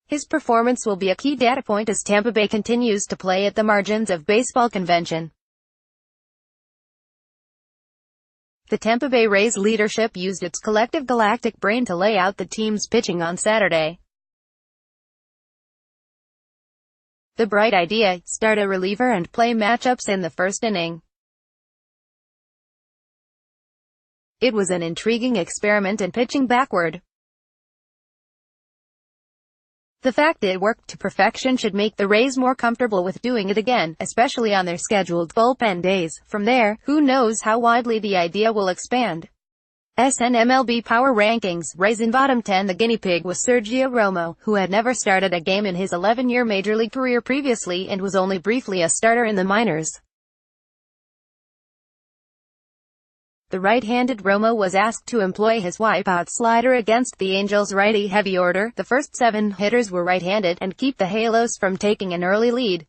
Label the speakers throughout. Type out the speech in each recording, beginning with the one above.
Speaker 1: His performance will be a key data point as Tampa Bay continues to play at the margins of baseball convention. The Tampa Bay Rays leadership used its collective galactic brain to lay out the team's pitching on Saturday. The bright idea: start a reliever and play matchups in the first inning. It was an intriguing experiment in pitching backward. The fact it worked to perfection should make the Rays more comfortable with doing it again, especially on their scheduled bullpen days. From there, who knows how widely the idea will expand. SNMLB Power Rankings, Rays in bottom 10. The guinea pig was Sergio Romo, who had never started a game in his 11-year Major League career previously and was only briefly a starter in the minors. The right-handed Romo was asked to employ his wipeout slider against the Angels' righty-heavy order. The first 7 hitters were right-handed, and keep the Halos from taking an early lead.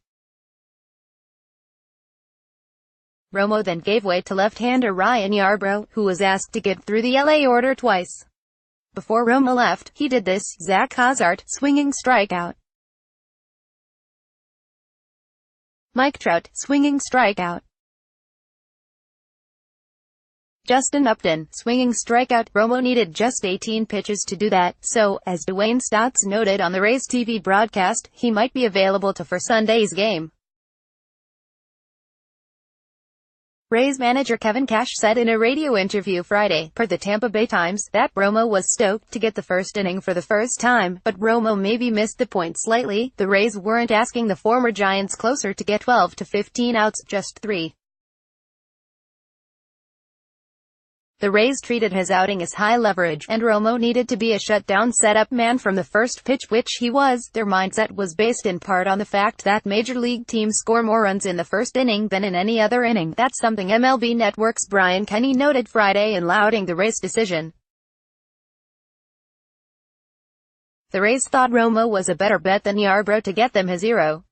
Speaker 1: Romo then gave way to left-hander Ryan Yarbrough, who was asked to get through the LA order twice. Before Romo left, he did this: Zach Cozart, swinging strikeout. Mike Trout, swinging strikeout. Justin Upton, swinging strikeout. Romo needed just 18 pitches to do that, so, as Dwayne Stotts noted on the Rays TV broadcast, he might be available for Sunday's game. Rays manager Kevin Cash said in a radio interview Friday, per the Tampa Bay Times, that Romo was stoked to get the first inning for the first time, but Romo maybe missed the point slightly. The Rays weren't asking the former Giants closer to get 12 to 15 outs, just 3. The Rays treated his outing as high leverage, and Romo needed to be a shutdown setup man from the first pitch, which he was. Their mindset was based in part on the fact that Major League teams score more runs in the first inning than in any other inning. That's something MLB Network's Brian Kenny noted Friday in lauding the Rays' decision. The Rays thought Romo was a better bet than Yarbrough to get them his hero.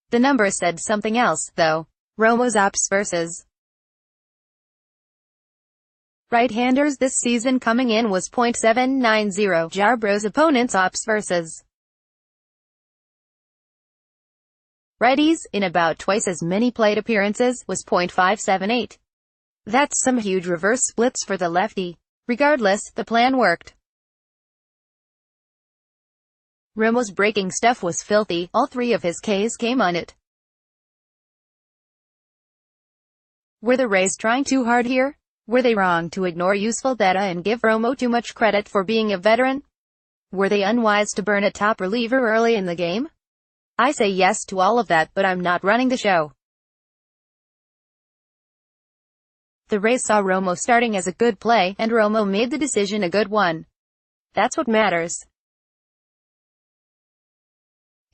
Speaker 1: The numbers said something else, though. Romo's ops versus right-handers this season coming in was .790. Yarbrough's opponent's ops versus righties, in about twice as many plate appearances, was .578. That's some huge reverse splits for the lefty. Regardless, the plan worked. Romo's breaking stuff was filthy. All 3 of his Ks came on it. Were the Rays trying too hard here? Were they wrong to ignore useful data and give Romo too much credit for being a veteran? Were they unwise to burn a top reliever early in the game? I say yes to all of that, but I'm not running the show. The Rays saw Romo starting as a good play, and Romo made the decision a good one. That's what matters.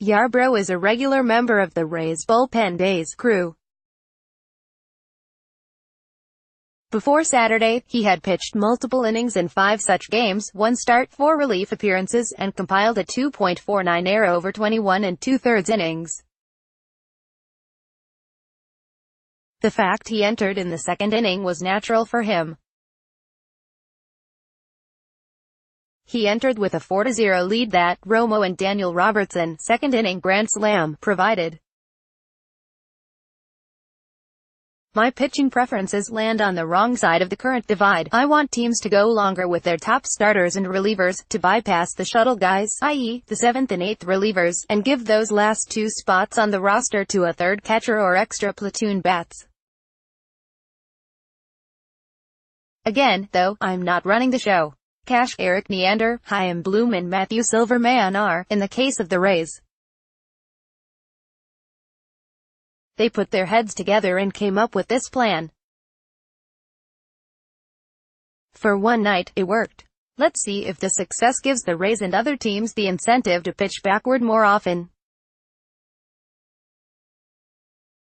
Speaker 1: Yarbrough is a regular member of the Rays' bullpen days crew. Before Saturday, he had pitched multiple innings in 5 such games, 1 start, 4 relief appearances, and compiled a 2.49 ERA over 21 2/3 innings. The fact he entered in the second inning was natural for him. He entered with a 4-0 lead that Romo and Daniel Robertson, second inning grand slam, provided. My pitching preferences land on the wrong side of the current divide. I want teams to go longer with their top starters and relievers, to bypass the shuttle guys, i.e., the 7th and 8th relievers, and give those last 2 spots on the roster to a third catcher or extra platoon bats. Again, though, I'm not running the show. Cash, Eric Neander, Chaim Bloom and Matthew Silverman are, in the case of the Rays. They put their heads together and came up with this plan. For one night, it worked. Let's see if the success gives the Rays and other teams the incentive to pitch backward more often.